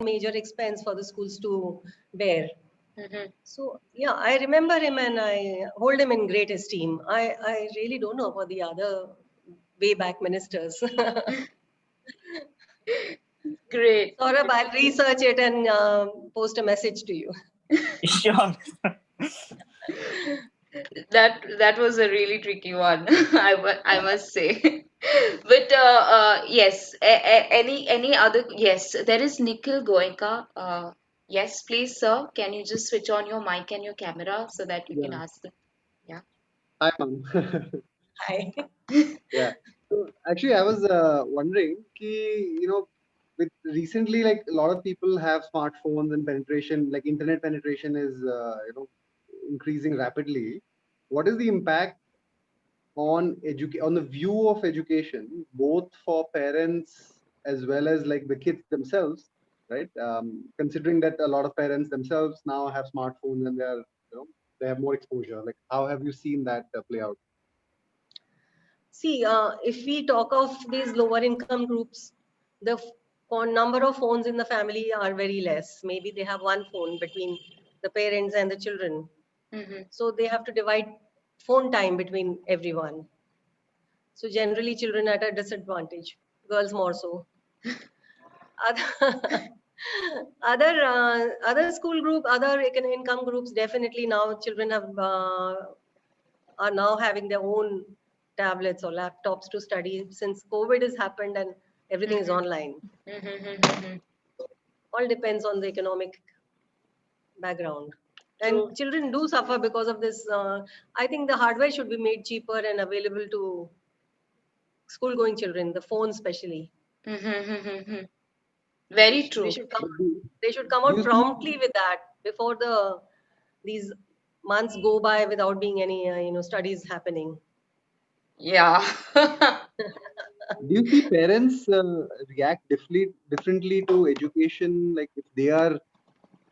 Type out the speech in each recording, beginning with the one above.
major expense for the schools to bear. Mm-hmm. So yeah, I remember him and I hold him in great esteem. I really don't know about the other way back ministers. Great. Saurabh, I'll research it and post a message to you. Sure. That was a really tricky one, I must say. But yes, any other? Yes, there is Nikhil Goenka. Yes, please, sir. Can you just switch on your mic and your camera so that you can Yeah. ask them? Yeah. Hi, ma'am. Hi. Yeah. So actually, I was wondering, with recently, like a lot of people have smartphones and penetration, like internet penetration is, increasing rapidly. What is the impact on the view of education, both for parents as well as like the kids themselves, right? Considering that a lot of parents themselves now have smartphones and they have more exposure. Like, how have you seen that play out? See, if we talk of these lower income groups, the number of phones in the family are very less. Maybe they have one phone between the parents and the children. Mm-hmm. So they have to divide phone time between everyone. So generally, children at a disadvantage, girls more so. Other other school group, other income groups, definitely now children are now having their own tablets or laptops to study since COVID has happened and everything is Mm-hmm. online. Mm-hmm. All depends on the economic background. True. And children do suffer because of this. I think the hardware should be made cheaper and available to school going children, the phones especially. Mm-hmm. Very They true. should come But they should come do out you see? promptly with that before these months go by without being any studies happening. Yeah. Do you see parents react differently to education? Like if they are,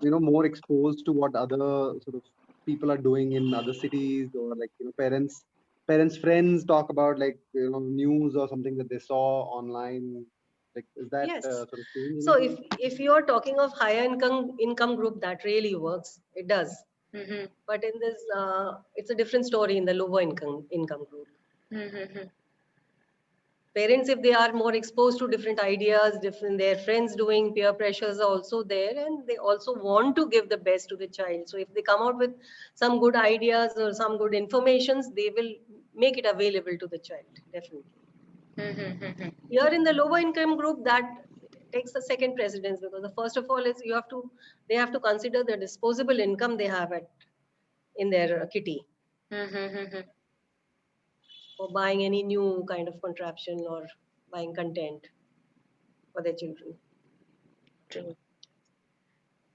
more exposed to what other sort of people are doing in other cities, or like, parents, friends talk about like, news or something that they saw online. Like, is that Yes. sort of change So anything? if you are talking of higher income group, that really works. It does. Mm-hmm. But in this, it's a different story in the lower income group. Mm-hmm. Parents, if they are more exposed to different ideas, different their friends doing, peer pressures are also there, and they also want to give the best to the child. So if they come out with some good ideas or some good informations, they will make it available to the child, definitely. Mm-hmm. Here in the lower income group, that takes the second precedence because the first of all is they have to consider the disposable income they have in their kitty Mm-hmm. for buying any new kind of contraption or buying content for their children. True.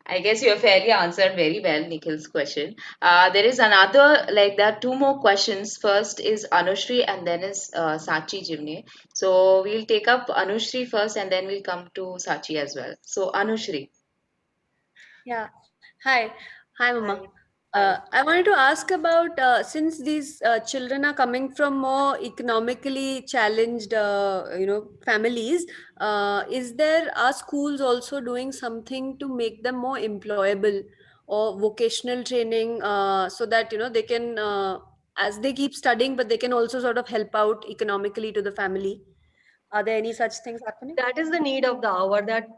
I guess you have fairly answered very well Nikhil's question. There is another, like there are two more questions. First is Anushri and then is Sachi Jimne. So we'll take up Anushri first and then we'll come to Sachi as well. So Anushri. Yeah. Hi. Hi, Mama. Hi. Hi. I wanted to ask about since these children are coming from more economically challenged, families. Is there are schools also doing something to make them more employable or vocational training so that they can, as they keep studying, but they can also sort of help out economically to the family? Are there any such things happening? That is the need of the hour that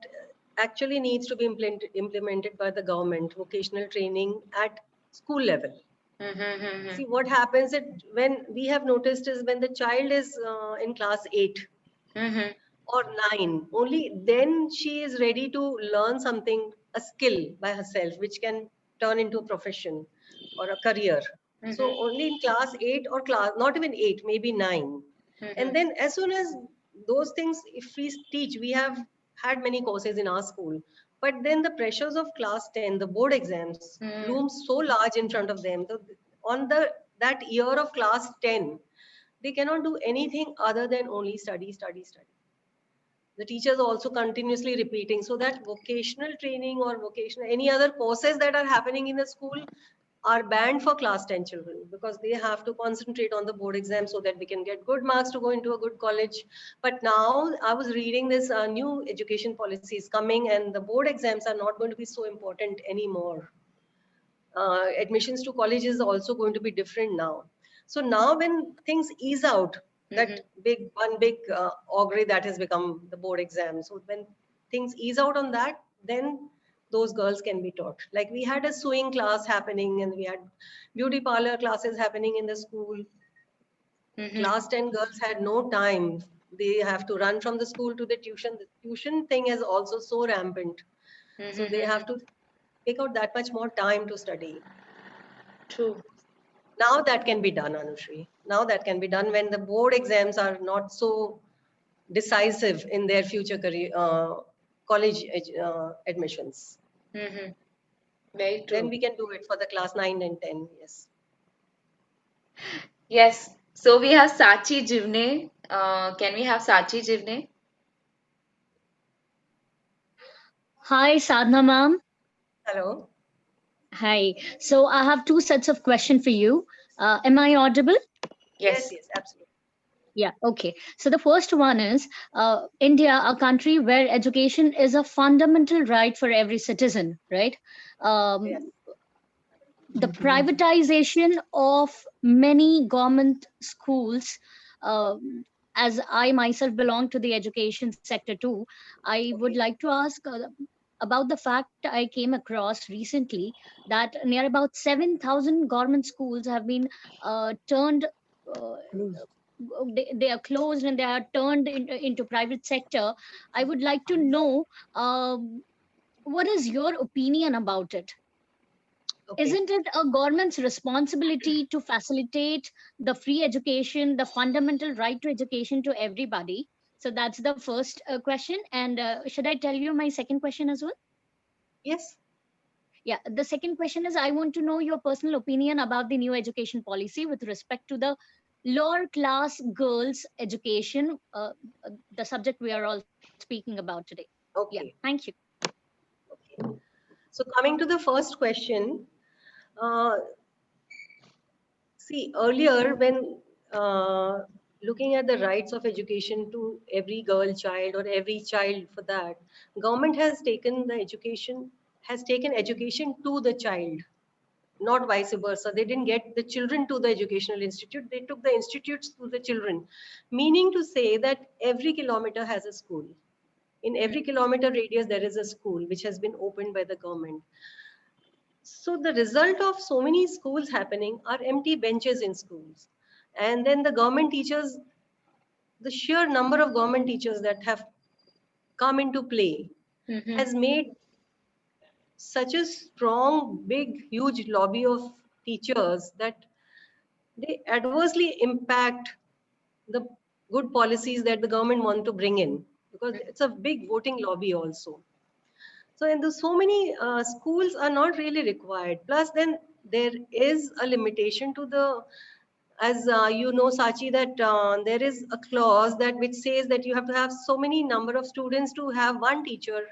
actually needs to be implemented by the government, vocational training at school level. Mm-hmm. See what happens when we have noticed is when the child is in class 8 Mm-hmm. or 9, only then she is ready to learn something, a skill by herself, which can turn into a profession or a career. So Mm-hmm. only in class 8 or class, not even 8, maybe 9. Mm-hmm. And then as soon as those things, if we teach, we have had many courses in our school, but then the pressures of class 10, the board exams, Mm-hmm. looms so large in front of them. On that year of class 10, they cannot do anything other than only study, study, study. The teachers are also continuously repeating, so that vocational training or vocational any other courses that are happening in the school are banned for class 10 children because they have to concentrate on the board exam so that they can get good marks to go into a good college. But now I was reading this new education policy is coming, and the board exams are not going to be so important anymore. Admissions to college is also going to be different now. So now when things ease out, that one big augury that has become the board exam. So when things ease out on that, then those girls can be taught. Like we had a sewing class happening, and we had beauty parlor classes happening in the school. Class 10 girls had no time. They have to run from the school to the tuition. The tuition thing is also so rampant. So they have to take out that much more time to study. True. Now that can be done, Anushri. Now that can be done when the board exams are not so decisive in their future career, college admissions. Very Then true. we can do it for the class 9 and 10. Yes. Yes. So we have Sachi Jivne. Can we have Sachi Jivne? Hi, Sadhna ma'am. Hello. Hi. So I have two sets of questions for you. Am I audible? Yes. Yes. Yes. Absolutely. Yeah, okay. So the first one is India, a country where education is a fundamental right for every citizen, right? Yes. The privatization of many government schools, as I myself belong to the education sector too, I would Okay. like to ask about the fact I came across recently that near about 7,000 government schools have been turned. They are closed and they are turned into private sector. I would like to know what is your opinion about it? Okay. Isn't it a government's responsibility to facilitate the free education, the fundamental right to education to everybody? So that's the first question. And should I tell you my second question as well? Yes. Yeah, the second question is I want to know your personal opinion about the new education policy with respect to the lower class girls' education, the subject we are all speaking about today. Yeah, Okay. thank you. Okay. So coming to the first question, uh, see, earlier when looking at the rights of education to every girl child or every child for that, government has taken education to the child, not vice versa. They didn't get the children to the educational institute. They took the institutes to the children, meaning to say that every kilometer has a school. In every kilometer radius, there is a school which has been opened by the government. So the result of so many schools happening are empty benches in schools. And then the government teachers, the sheer number of government teachers that have come into play has made such a strong, big, huge lobby of teachers that they adversely impact the good policies that the government want to bring in, because it's a big voting lobby also. So, and the so many schools are not really required. Plus, then there is a limitation to the, as you know, Sachi, that there is a clause that which says that you have to have so many number of students to have one teacher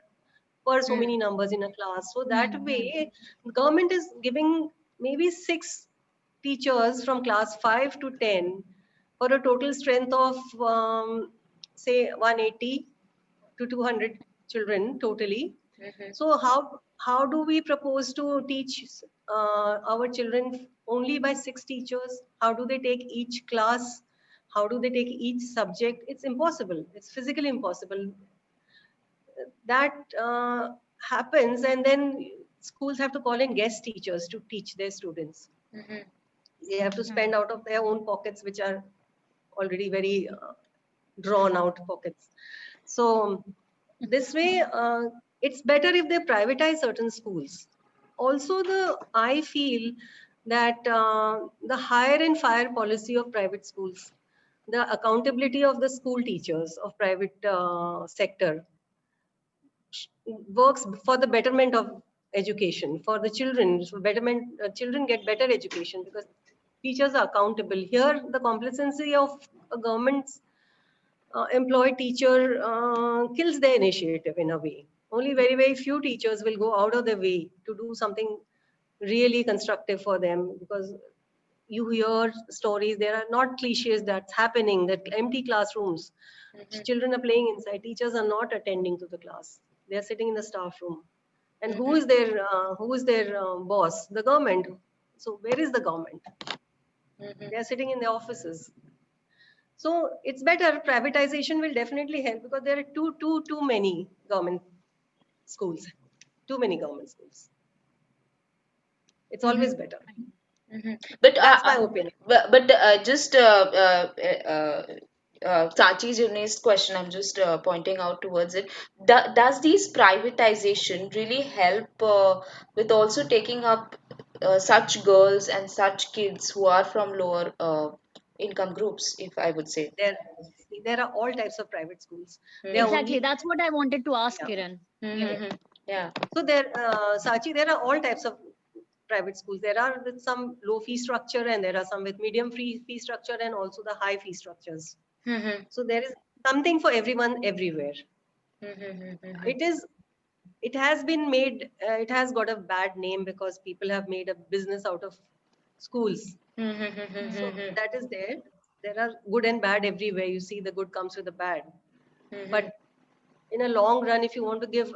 per so many numbers in a class. So that way, government is giving maybe 6 teachers from class 5 to 10 for a total strength of say 180 to 200 children totally. So how do we propose to teach our children only by 6 teachers? How do they take each class? How do they take each subject? It's impossible. It's physically impossible. That happens, and then schools have to call in guest teachers to teach their students. They have to spend out of their own pockets, which are already very drawn out pockets. So this way, it's better if they privatize certain schools. Also, I feel that the hire and fire policy of private schools, the accountability of the school teachers of private sector works for the betterment of education for the children. So betterment, children get better education because teachers are accountable. Here, the complacency of a government's employed teacher kills their initiative in a way. Only very, very few teachers will go out of their way to do something really constructive for them, because you hear stories, there are not cliches that's happening, that empty classrooms, children are playing inside, teachers are not attending to the class, they are sitting in the staff room. And who is their boss? The government. So where is the government? They are sitting in their offices. So it's better. Privatization will definitely help, because there are too many government schools. Too many government schools. It's always better. But That's my opinion. just Sachi's Junaid's question, I'm just pointing out towards it. Does these privatization really help with also taking up such girls and such kids who are from lower income groups, if I would say? There are all types of private schools. They are Exactly. only, That's what I wanted to ask, yeah. Kiran. Yeah. So Sachi, there are all types of private schools. There are with some low fee structure, and there are some with medium fee structure, and also the high fee structures. So there is something for everyone everywhere. It has been made, it has got a bad name because people have made a business out of schools. So that is there. There are good and bad everywhere. You see, the good comes with the bad. But in a long run, if you want to give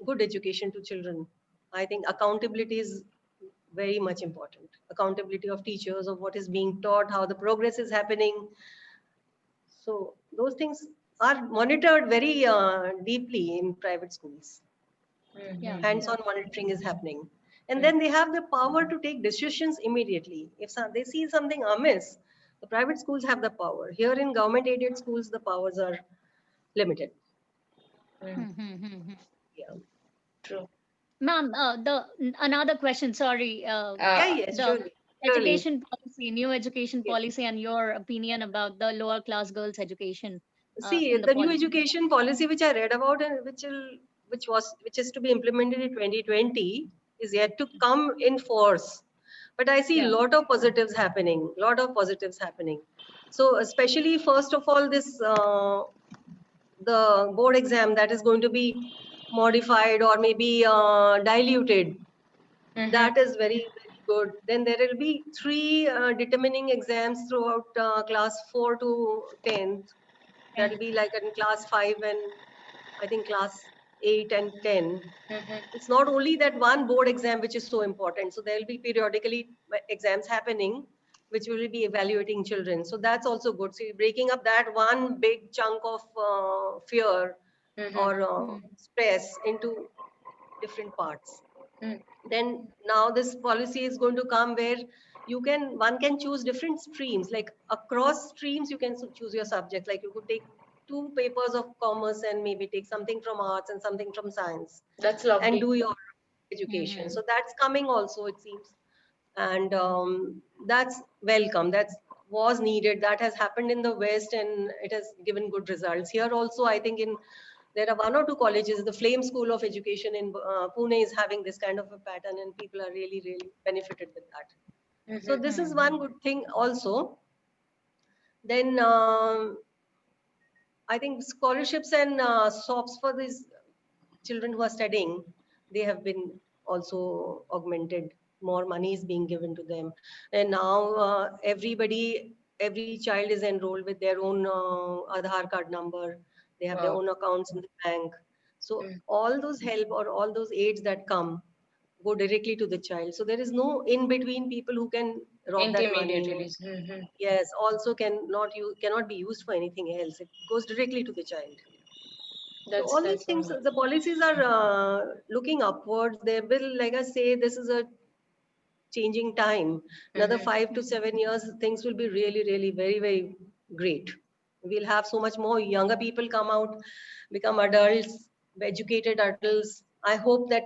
good education to children, I think accountability is very much important. Accountability of teachers, of what is being taught, how the progress is happening. So those things are monitored very deeply in private schools. Yeah. Hands-on monitoring is happening. And then they have the power to take decisions immediately. If they see something amiss, the private schools have the power. Here in government-aided schools, the powers are limited. Yeah. True. Ma'am, another question. Sorry. Yes, The surely. education policy, new education policy, and your opinion about the lower class girls' education See, in the the new policy. education policy which I read about, and which is to be implemented in 2020, is yet to come in force. But I see a Yeah. lot of positives happening. Lot of positives happening. So especially first of all, this the board exam that is going to be modified or maybe diluted. That is very, very good. Then there will be 3 determining exams throughout class 4 to 10th. That will be like in class 5 and I think class 8 and 10. It's not only that one board exam which is so important. So there will be periodically exams happening which will be evaluating children. So that's also good. So you're breaking up that one big chunk of fear or stress into different parts. Then now this policy is going to come where one can choose different streams, like across streams you can choose your subject. Like you could take 2 papers of commerce and maybe take something from arts and something from science That's and lovely. do your education. So that's coming also, it seems. And that's welcome. That was needed. That has happened in the West and it has given good results. Here also, I think there are 1 or 2 colleges. The Flame School of Education in Pune is having this kind of a pattern, and people are really, really benefited with that. So this is one good thing also. Then I think scholarships and SOPs for these children who are studying, they have been also augmented. More money is being given to them. And now every child is enrolled with their own Aadhaar card number. They have their Wow. own accounts in the bank. So all those help or all those aids that come go directly to the child. So there is no in between people who can rob that money. Intermediate release. Yes, also cannot be used for anything else. It goes directly to the child. So all these That's things, wonderful. the policies are looking upwards. They will, like I say, this is a changing time. Another 5 to 7 years, things will be really, really very, very great. We'll have so much more younger people come out, become adults, educated adults. I hope that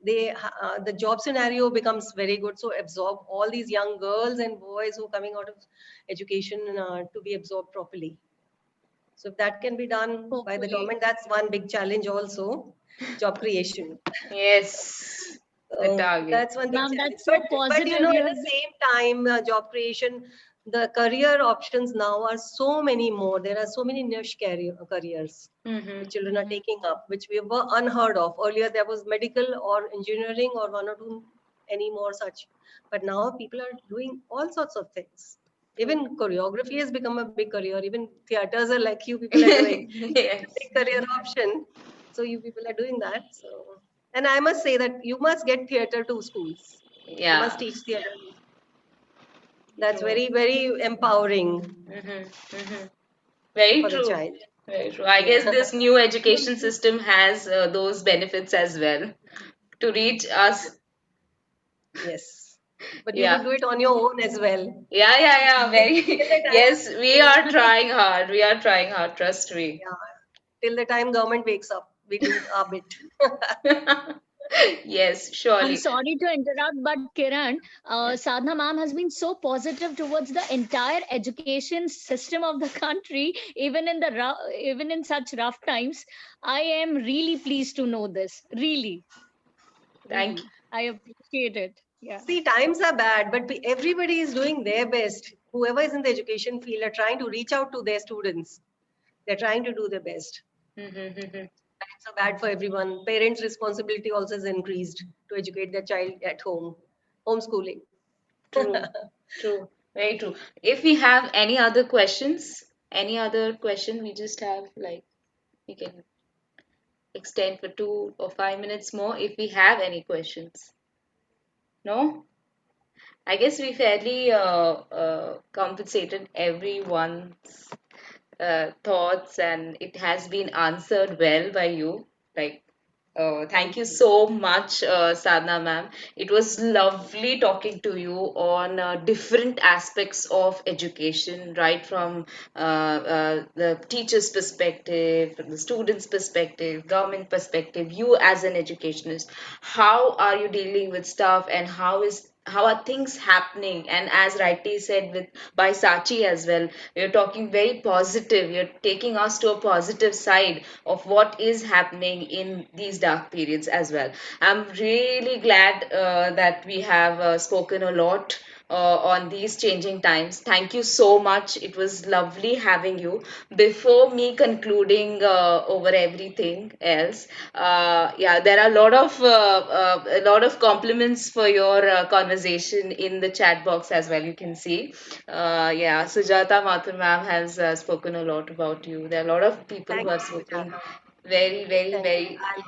the job scenario becomes very good. So absorb all these young girls and boys who are coming out of education to be absorbed properly. So if that can be done by the Hopefully. government, that's one big challenge also, job creation. Yes, the So target. that's one big Ma'am, challenge. that's so But positive. at the same time, job creation, the career options now are so many more. There are so many niche careers which children are taking up, which we were unheard of. Earlier, there was medical or engineering or 1 or 2 any more such. But now people are doing all sorts of things. Even choreography has become a big career. Even theaters are like you people are doing. Yes. Big career option. So you people are doing that. So, and I must say that you must get theater to schools. You Yeah. must teach theater. That's True. very, very empowering Very for the true. child. Very true. I guess Yeah. this new education system has those benefits as well to reach us. Yes. But you Yeah. could do it on your own as well. Yeah, yeah, yeah. Very. Till the Yes, time, we are trying hard. We are trying hard. Trust me. yeah, till the time government wakes up, we do our bit. Yes, I'm surely. sorry to interrupt, but Kiran, Yeah. Sadhana ma'am has been so positive towards the entire education system of the country, even in even in such rough times. I am really pleased to know this. Really, Thank you. really, I appreciate it. Yeah. See, times are bad, but everybody is doing their best. Whoever is in the education field are trying to reach out to their students. They're trying to do their best. Times are bad for everyone. Parents' responsibility also is increased to educate their child at home. Homeschooling. True, true, very true. If we have any other question, we just have like we can extend for 2 or 5 minutes more if we have any questions. No? I guess we fairly compensated everyone's thoughts and it has been answered well by you. Like, thank you so much, Sadhna ma'am. It was lovely talking to you on different aspects of education, right from the teacher's perspective, from the student's perspective, government perspective, you as an educationist. How are you dealing with stuff and how are things happening? And as rightly said with by Sachi as well, you're talking very positive. You're taking us to a positive side of what is happening in these dark periods as well. I'm really glad that we have spoken a lot on these changing times. Thank you so much. It was lovely having you. Before me concluding over everything else, yeah, there are a lot of compliments for your conversation in the chat box as well. You can see, yeah, Sujata Mathur ma'am has spoken a lot about you. There are a lot of people who Thank have you, spoken Sujata. very, very, Thank you. very. I'll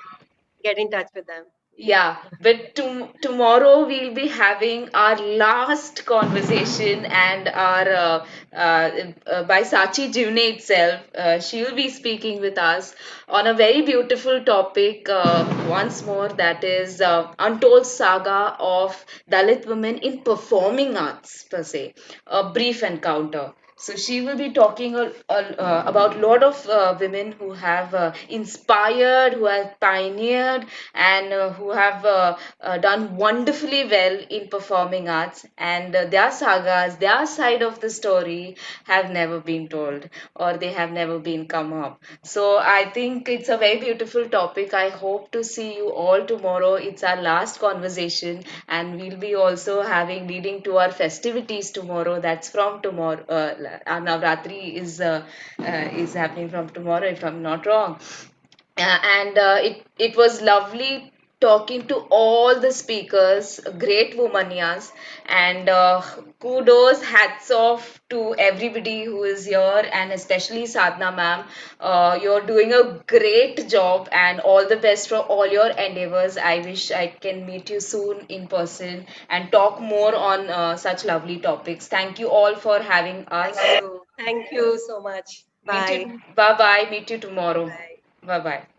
get in touch with them. Yeah, but tomorrow we'll be having our last conversation and our by Sachi Jivne itself. She will be speaking with us on a very beautiful topic once more, that is untold saga of Dalit women in performing arts per se, a brief encounter. So she will be talking about a lot of women who have inspired, who have pioneered, and who have done wonderfully well in performing arts. And their sagas, their side of the story have never been told or they have never been come up. So I think it's a very beautiful topic. I hope to see you all tomorrow. It's our last conversation, and we'll be also having leading to our festivities tomorrow. That's from tomorrow. Our Navratri is happening from tomorrow, if I'm not wrong. And it was lovely talking to all the speakers, great womanias, and kudos, hats off to everybody who is here, and especially Sadhna ma'am. You're doing a great job, and all the best for all your endeavors. I wish I can meet you soon in person and talk more on such lovely topics. Thank you all for having us. Thank you. Thank you so much. Meet Bye. you. Bye bye. Meet you tomorrow. Bye. Bye bye.